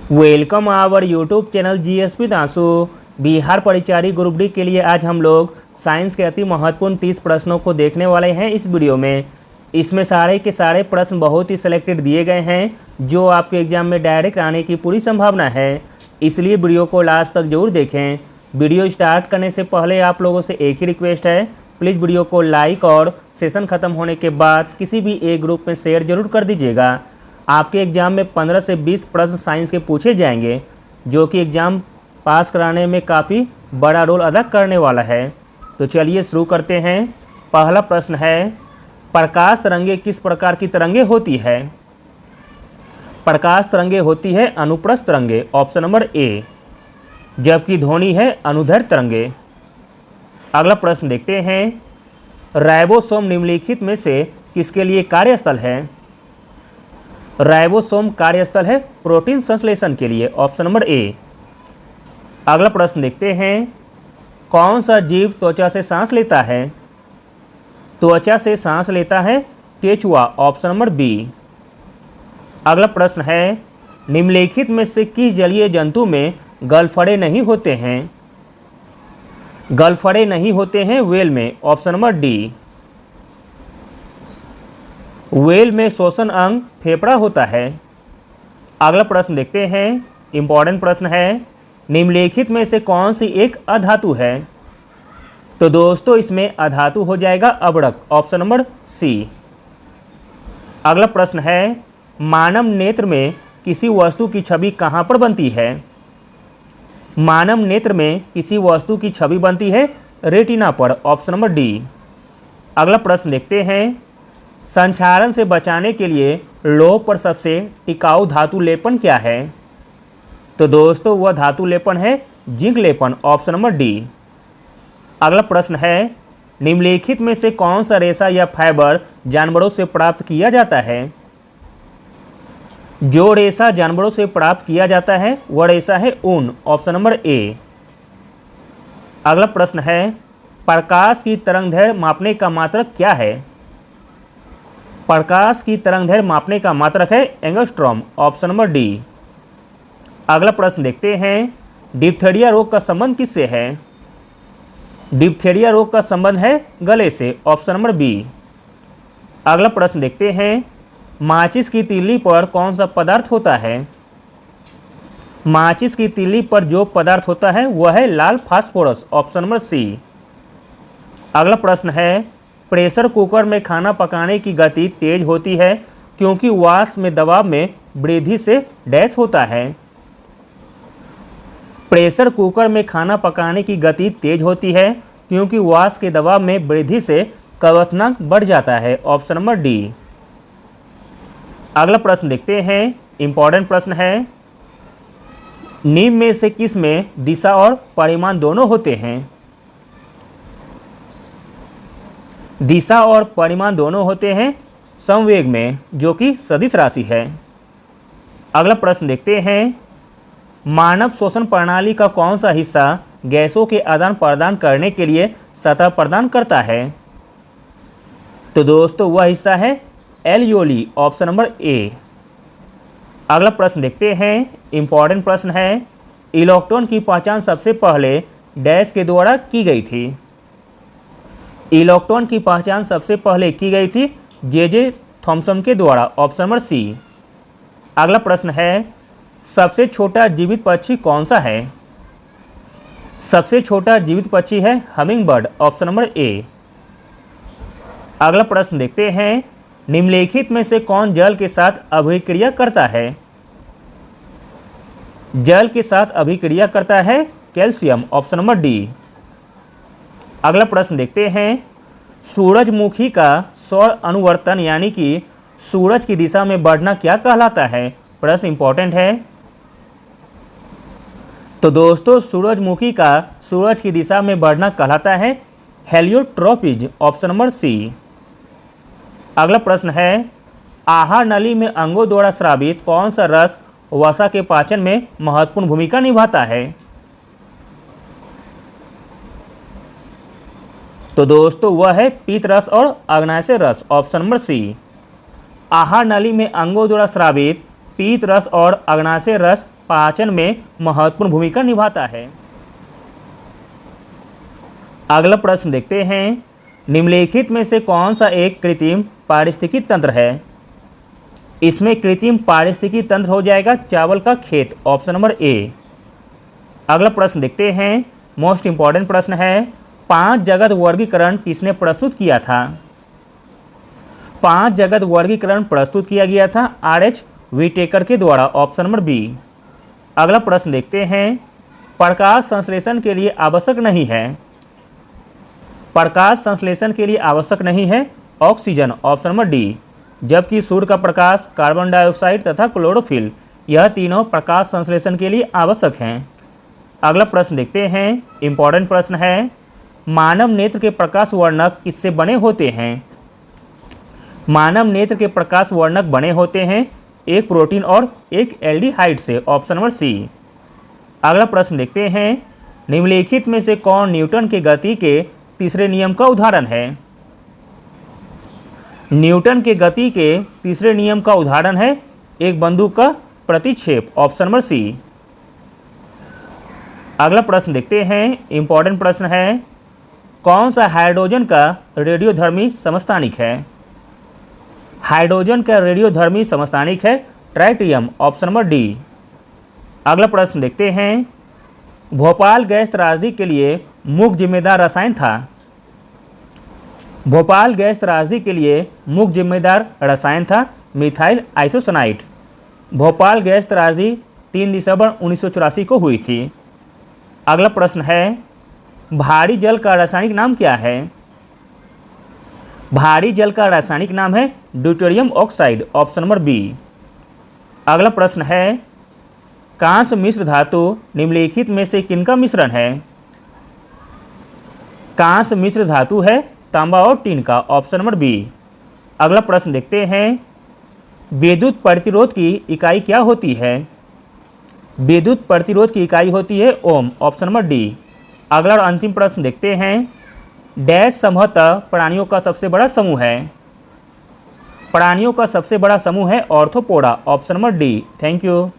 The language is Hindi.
Welcome our YouTube channel GSP Dasu. Bihar परिचारी ग्रुप डी के लिए आज हम लोग साइंस के अति महत्वपूर्ण 30 प्रश्नों को देखने वाले हैं इस वीडियो में। इसमें सारे के सारे प्रश्न बहुत ही सिलेक्टेड दिए गए हैं जो आपके एग्जाम में डायरेक्ट आने की पूरी संभावना है, इसलिए वीडियो को लास्ट तक जरूर देखें। वीडियो स्टार्ट करने से पहले आप लोगों से एक ही रिक्वेस्ट है, प्लीज़ वीडियो को लाइक और सेशन ख़त्म होने के बाद किसी भी एक ग्रुप में शेयर जरूर कर दीजिएगा। आपके एग्ज़ाम में 15 से 20 प्रश्न साइंस के पूछे जाएंगे जो कि एग्ज़ाम पास कराने में काफ़ी बड़ा रोल अदा करने वाला है। तो चलिए शुरू करते हैं। पहला प्रश्न है, प्रकाश तरंगे किस प्रकार की तरंगे होती है? प्रकाश तरंगे होती है अनुप्रस्थ तरंगे, ऑप्शन नंबर ए, जबकि ध्वनि है अनुदैर्घ्य तरंगे। अगला प्रश्न देखते हैं, राइबोसोम निम्नलिखित में से किसके लिए कार्यस्थल है? राइबोसोम कार्यस्थल है प्रोटीन संश्लेषण के लिए, ऑप्शन नंबर ए। अगला प्रश्न देखते हैं, कौन सा जीव त्वचा से सांस लेता है? त्वचा से सांस लेता है केचुआ, ऑप्शन नंबर बी। अगला प्रश्न है, निम्नलिखित में से किस जलीय जंतु में गलफड़े नहीं होते हैं? गलफड़े नहीं होते हैं व्हेल में, ऑप्शन नंबर डी। व्हेल में श्वसन अंग फेफड़ा होता है। अगला प्रश्न देखते हैं, इंपॉर्टेंट प्रश्न है, निम्नलिखित में से कौन सी एक अधातु है? तो दोस्तों इसमें अधातु हो जाएगा अबड़क, ऑप्शन नंबर सी। अगला प्रश्न है, मानव नेत्र में किसी वस्तु की छवि कहाँ पर बनती है? मानव नेत्र में किसी वस्तु की छवि बनती है रेटिना पर, ऑप्शन नंबर डी। अगला प्रश्न देखते हैं, संक्षारण से बचाने के लिए लौह पर सबसे टिकाऊ धातु लेपन क्या है? तो दोस्तों वह धातु लेपन है जिंक लेपन, ऑप्शन नंबर डी। अगला प्रश्न है, निम्नलिखित में से कौन सा रेशा या फाइबर जानवरों से प्राप्त किया जाता है? जो रेशा जानवरों से प्राप्त किया जाता है वह रेशा है ऊन, ऑप्शन नंबर ए। अगला प्रश्न है, प्रकाश की तरंगदैर्घ्य मापने का मात्रक क्या है? प्रकाश की तरंगदैर्घ्य मापने का मात्रक है एंगस्ट्रॉम, ऑप्शन नंबर डी। अगला प्रश्न देखते हैं, डिप्थीरिया रोग का संबंध किससे है? डिप्थीरिया रोग का संबंध है गले से, ऑप्शन नंबर बी। अगला प्रश्न देखते हैं, माचिस की तीली पर कौन सा पदार्थ होता है? माचिस की तीली पर जो पदार्थ होता है वह है लाल फास्फोरस, ऑप्शन नंबर सी। अगला प्रश्न है, प्रेशर कुकर में खाना पकाने की गति तेज होती है क्योंकि वाष्प में दबाव में वृद्धि से डैश होता है। प्रेशर कुकर में खाना पकाने की गति तेज होती है क्योंकि वाष्प के दबाव में वृद्धि से क्वथनांक बढ़ जाता है, ऑप्शन नंबर डी। अगला प्रश्न देखते हैं, इंपॉर्टेंट प्रश्न है, निम्न में से किस में दिशा और परिमाण दोनों होते हैं? दिशा और परिमाण दोनों होते हैं समवेग में, जो कि सदिश राशि है। अगला प्रश्न देखते हैं, मानव श्वसन प्रणाली का कौन सा हिस्सा गैसों के आदान प्रदान करने के लिए सतह प्रदान करता है? तो दोस्तों वह हिस्सा है एल्वियोली, ऑप्शन नंबर ए। अगला प्रश्न देखते हैं, इंपॉर्टेंट प्रश्न है, इलेक्ट्रॉन की पहचान सबसे पहले डैश के द्वारा की गई थी? इलेक्ट्रॉन की पहचान सबसे पहले की गई थी जे थॉमसन के द्वारा, ऑप्शन नंबर सी। अगला प्रश्न है, सबसे छोटा जीवित पक्षी कौन सा है? सबसे छोटा जीवित पक्षी है humming bird, option number A. अगला प्रश्न देखते हैं, निम्नलिखित में से कौन जल के साथ अभिक्रिया करता है? जल के साथ अभिक्रिया करता है कैल्शियम, ऑप्शन नंबर डी। अगला प्रश्न देखते हैं, सूरजमुखी का सौर अनुवर्तन यानी कि सूरज की दिशा में बढ़ना क्या कहलाता है? प्रश्न इंपॉर्टेंट है। तो दोस्तों सूरजमुखी का सूरज की दिशा में बढ़ना कहलाता है हेलियोट्रोपिज, ऑप्शन नंबर सी। अगला प्रश्न है, आहार नली में अंगों द्वारा स्रावित कौन सा रस वसा के पाचन में महत्वपूर्ण भूमिका निभाता है? तो दोस्तों वह है पीत रस और अग्नाशय रस, ऑप्शन नंबर सी। आहार नली में अंगों द्वारा स्रावित पीत रस और अग्नाशय रस पाचन में महत्वपूर्ण भूमिका निभाता है। अगला प्रश्न देखते हैं, निम्नलिखित में से कौन सा एक कृत्रिम पारिस्थितिकी तंत्र है? इसमें कृत्रिम पारिस्थितिकी तंत्र हो जाएगा चावल का खेत, ऑप्शन नंबर ए। अगला प्रश्न देखते हैं, मोस्ट इंपॉर्टेंट प्रश्न है, 5 जगत वर्गीकरण किसने प्रस्तुत किया था? 5 जगत वर्गीकरण प्रस्तुत किया गया था R.H. व्हिटेकर के द्वारा, ऑप्शन नंबर बी। अगला प्रश्न देखते हैं, प्रकाश संश्लेषण के लिए आवश्यक नहीं है। प्रकाश संश्लेषण के लिए आवश्यक नहीं है ऑक्सीजन, ऑप्शन नंबर डी। जबकि सूर्य का प्रकाश, कार्बन डाइऑक्साइड तथा क्लोरोफिल, यह तीनों प्रकाश संश्लेषण के लिए आवश्यक हैं। अगला प्रश्न देखते हैं, इंपॉर्टेंट प्रश्न है, मानव नेत्र के प्रकाश वर्णक किससे बने होते हैं? मानव नेत्र के प्रकाश वर्णक बने होते हैं एक प्रोटीन और एक एल्डिहाइड से, ऑप्शन नंबर सी। अगला प्रश्न देखते हैं, निम्नलिखित में से कौन न्यूटन के गति के तीसरे नियम का उदाहरण है? न्यूटन के गति के तीसरे नियम का उदाहरण है एक बंदूक का प्रतिक्षेप, ऑप्शन नंबर सी। अगला प्रश्न देखते हैं, इंपॉर्टेंट प्रश्न है, कौन सा हाइड्रोजन का रेडियोधर्मी समस्थानिक है? हाइड्रोजन का रेडियोधर्मी समस्थानिक है ट्राइटियम, ऑप्शन नंबर डी। अगला प्रश्न देखते हैं, भोपाल गैस त्रासदी के लिए मुख्य जिम्मेदार रसायन था? भोपाल गैस त्रासदी के लिए मुख्य जिम्मेदार रसायन था मिथाइल आइसोसाइनाइड। भोपाल गैस त्रासदी 3 दिसंबर 1984 को हुई थी। अगला प्रश्न है, भारी जल का रासायनिक नाम क्या है? भारी जल का रासायनिक नाम है deuterium oxide, option number B. अगला प्रश्न है, कांस्य मिश्र धातु निम्नलिखित में से किनका मिश्रण है? कांस्य मिश्र धातु है तांबा और टीन का, ऑप्शन नंबर बी। अगला प्रश्न देखते हैं, विद्युत प्रतिरोध की इकाई क्या होती है? विद्युत प्रतिरोध की इकाई होती है ओम, ऑप्शन नंबर डी। अगला और अंतिम प्रश्न देखते हैं, डैश संभवतः प्राणियों का सबसे बड़ा समूह है? प्राणियों का सबसे बड़ा समूह है arthropoda, option number D. Thank you.